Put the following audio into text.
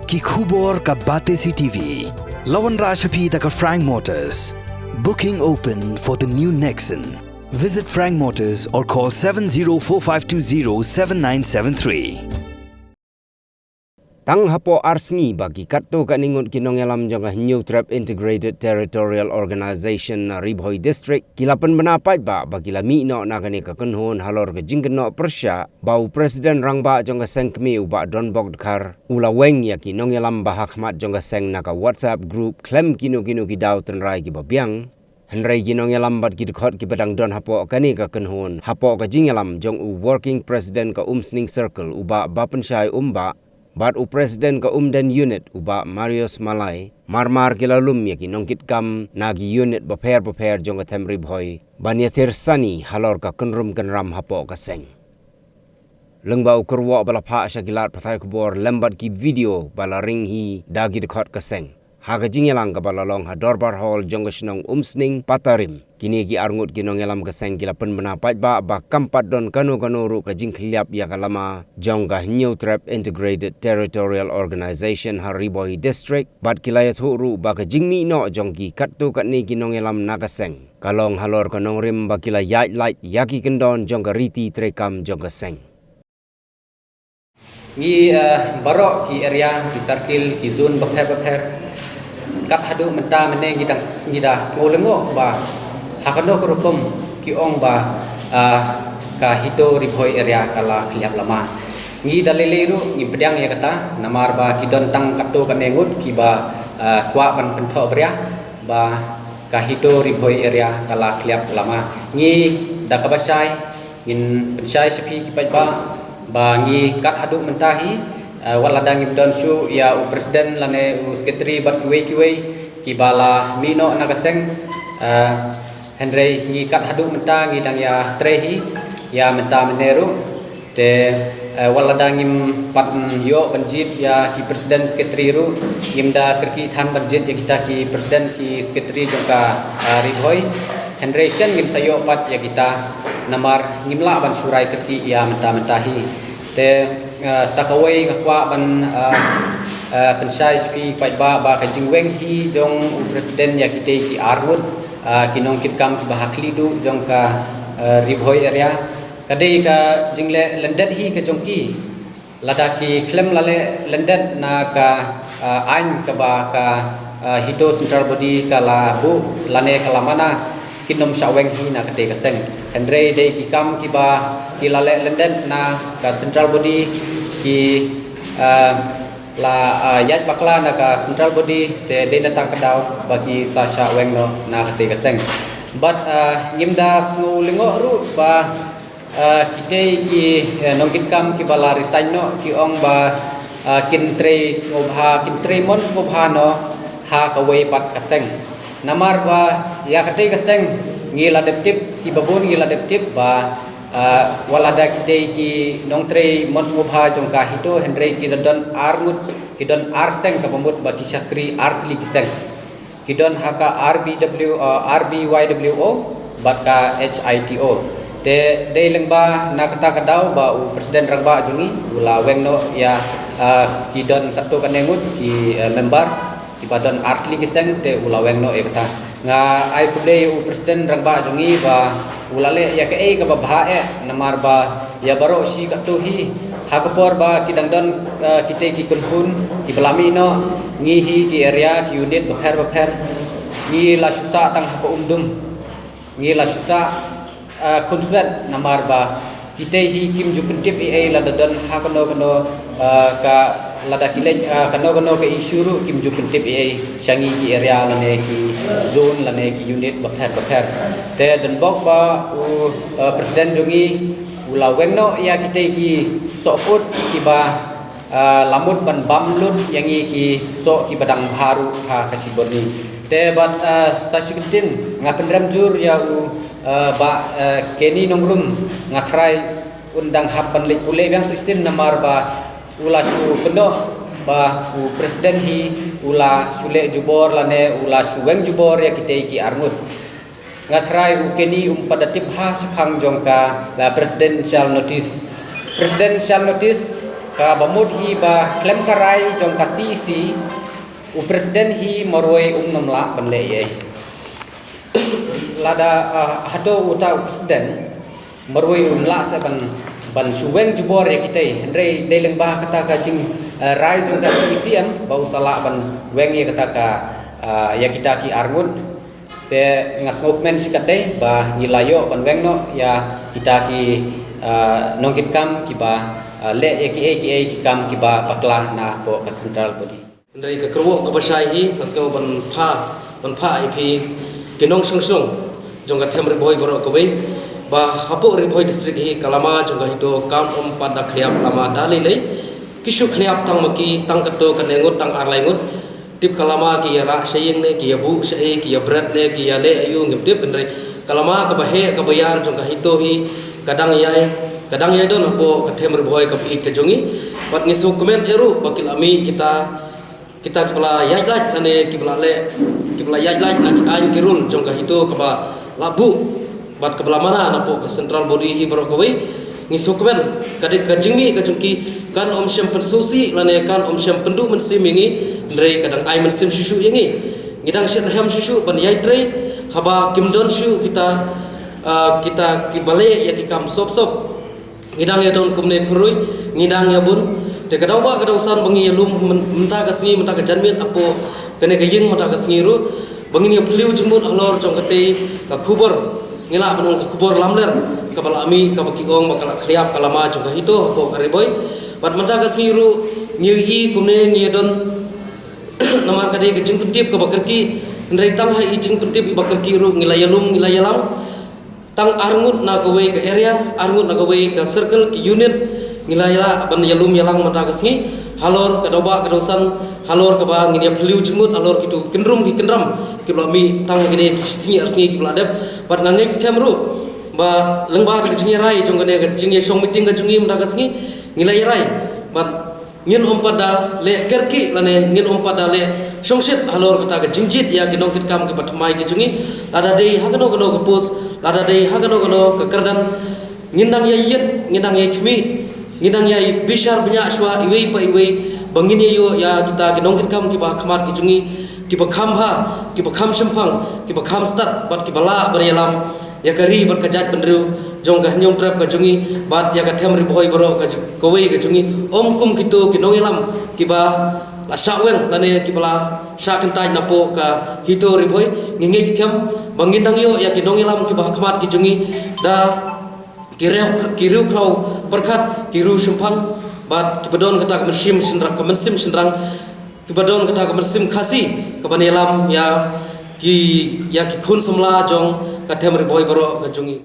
Ki khubor ka Bate CTV. Lawan Rajhapi taka Frank Motors. Booking open for the new Nexon. Visit Frank Motors or call 7045207973. Tang hapo arsngi bagi katto kaningot kinongelam jong New Trap Integrated Territorial Organization na Ribhoi District kilapan benapat ba bagi lami no nagani kakenhon halor ke jingkeno persya bau Presiden rangba jong sengkmi uba donbok dekar ula weng ya kinongelam bahakmat jong seng naka WhatsApp group klem kino kidau tenrai ki babiang Henry ginongelam bat kidkhot ki pedang don hapo kani kakenhon hapo ka jingelam jong u working president ka umsning circle uba bapensyai umba Bat u Presiden ke Umden Unit uba Marius Malay, marmar kilalum ya ki nongkit kam nagi unit beper jong ke temri boy, banyatir sani halor ka kenrum kenram hapo ka seng. Lengba ukurwa bala pa syagilat patai kubor lembat ki video bala ring hi dagi dekot ka seng. Haga jingelang ka bala long ha dorbar hall jong ke senong umsning patarim. Kini ki arngut kinongelam ke seng kilapan benapat ba kampat don kanu ru ka jingkliap ya kalama jong ka New Trap Integrated Territorial Organization Hariboi District bat kilayat ru ba ka jingmi no jong ki kattu katni kinongelam na ka seng. Kalong halor kanong rim ba kilayat light yaki kendon jong ka riti trekam jong ka seng. Ngi barok ki area ki circle ki zone beper kat hadu menta mene ngida smolengo ba hakano kerukum ki ong ba ka hito ribhoi area kala kliap lama ngi daleleru ngi pedang ya kata namar ba ki don tang katto kanengut ki ba kwa ban pentho bria ba ka hito ribhoi area kala kliap lama ngi da kabasai ngin pensai sepi ki ba ngi kat hadu mentahi waladang ibdon su ya u presiden lane u sekretari bat kiwe ki bala mino nagaseng Henry ngi kat hadu menta ngi dang ya trehi ya menta meneru de waladang im pat yo banjit ya ki presiden sekretari ru imda kerki than banjit ya kita ki presiden ki sekretari jongka ribhoi Henry sen ngim sayo pat ya kita namar ngimla ban surai kerki ya menta-mentahi de sakawai kakwa ban pensai spi ba ka jingweng hi jong presiden ya kita ki armut kinong kitkam bahakli du jong ka ribhoi area kadai ka jingle lendet hi ka jongki ladaki klem lale lendet na ka ain ka ba ka hito central body kala bu lane kalamana kinom saweng hi na kadai ka seng Andre dei ki kam ki ba ki lale lendet na ka central body ki la yat bakla na ka central body te de natang kadau bagi sasha weng no na kate ka seng but ngimda snu lingo ru ba kite ki nongkit kam ki bala resign no ki ong ba kintre ngobha kintre mon ngobha no ha ka we pat ka seng namar ba ya kate ka seng ngila deptip ki babun ngila deptip ba walada kite ki nongtre monsmobha jongka hito Henry ki don armut ki don arseng ka pemut baki syakri artli kiseng ki don haka RBYWO baka HITO de lengba na kata kadau ba u presiden rangba jungi ula wengno ya ki don katto kanengut ki member ki badon artli kiseng te ula wengno e kata nga ai pule u presiden rangba jungi ba ulale ya ke ka ba namar ba ya baro si katuhi hakapor ba kidang don kite ki kunhun ki belami no ngihi ki area ki unit beper ngi la susa tang hako umdum ngi la susa konsulat namar ba kite hi kim jupentip ai la don hakono ka lada kilej kano ke isuru kim jupentip ai sangi ki area lane ki zone lane ki unit beper te den bok ba u presiden jungi ula wengno ya kita ki soput ki ba lamut ban bamlut yang ki so ki badang baru ha kasiboni te bat sasigentin ngapenram jur ya u ba keni nongrum ngatrai undang hapan lek pule yang sistem namar ba ula su keno ba u presiden hi ula sule jubor lane ula suweng jubor ya kita ki armut ngatrai ukeni padatif ha sepang jongka la presidential notice ka bamut hi ba klem karai jong ka CEC u presiden hi moroi namla banle ye lada hado uta presiden moroi umla sa ban suweng jubor ya kita andre deleng ba kata ka jing rai jong ka CEC am bau sala ban weng ye kata ka ya kita ki arngut te ngasngok men sikate ba nilayo ban weng no ya kita ki nongkit kam ki ba le ki kam ki ba pakla na po ka central body ndai ka kerwo ka basai hi tasgo ban pha ipi kinong sungsung jong ka them riboi boro ko wei ba hapo riboi district hi kalama jong ka hito kam pada khliap lama dali lei kisu khliap tang maki tang kato ka nengut tang arlai ngut tip kalama ki ra saying ne ki bu sai ki brat ne ki le ayu ngim tip ndai kalama ka bahe ka bayan jong ka hito hi kadang yai don po ka them riboi ka pi ka jongi pat ngisu komen eru bakil ami kita kepala yajlaj ane kepala yajlaj na an kirul jong ka hito ka ba labu bat kepala mana na po ka central body hi baro ko wei ngisukmen kadik ka jingmi ka jungki kan om syam pensusi lane kan om syam pendu mensim ingi ndrei kadang ai mensim susu ingi ngidang syat ham susu ban yai trei haba kimdon shu kita kibale ya kikam sop ngidang ya don kumne kurui ngidang ya bun de kadau ba kadau san bangi lum menta ka singi menta ka janmin apo kene ka ying menta ka singi ru bangi ni peliu jumun alor jong kate ka khubor ngila banung ka khubor lamler ka bala ami ka baki ong bakala khriap kalama jong ka hito apo ka riboy bat menta ka singi ru nyu i kumne ni don namar ka de ka jing pentip ka bakarki ndrai tang ha i jing pentip i bakarki ru ngila yalum ngila yalam tang arngut na ka we ka area arngut na ka we ka circle ki unit ngilaya ban yalum yalang mata kasngi halor kadoba kadosan halor kaba nginia peliu jemut halor kitu kendrum ki kendram ki mi tang gini singi arsingi ki bladep bat ngangek skamru ba lengba ka jingi rai jong gane ka jingi song meeting ka jungi mata kasngi ngilaya rai bat ngin ompada le kerki lane ngin ompada le songsit halor kata ka jingjit ya ki nongkit kam ki batmai ki jungi lada dei hagano gano ka pus lada dei hagano gano ka kerdan ngindang ya yet ngindang ya khmi ngidang yai bishar banyak shwa iwei pa iwei bangin yo ya kita ginong kam ki ba khamat ki jungi ki ba khamha ki ba kham simpang ki ba kham stat bat ki bala barelam ya kari bar kajat benru jong ga nyong trap ka jungi bat ya ka them ri boy boro ka kowei ka jungi om kum kitu ki nongelam ki ba la saweng lane ki bala sa kentai napo ka hito ri boy ngingej kam bangin dang yo ya ki nongelam ki ba khamat ki jungi da kiru krau perkat kiru simpang bat kibadon kata kemersim sendrang kibadon kata kemersim khasi kebanelam ya ki khun semla jong katem riboy baro ka jungi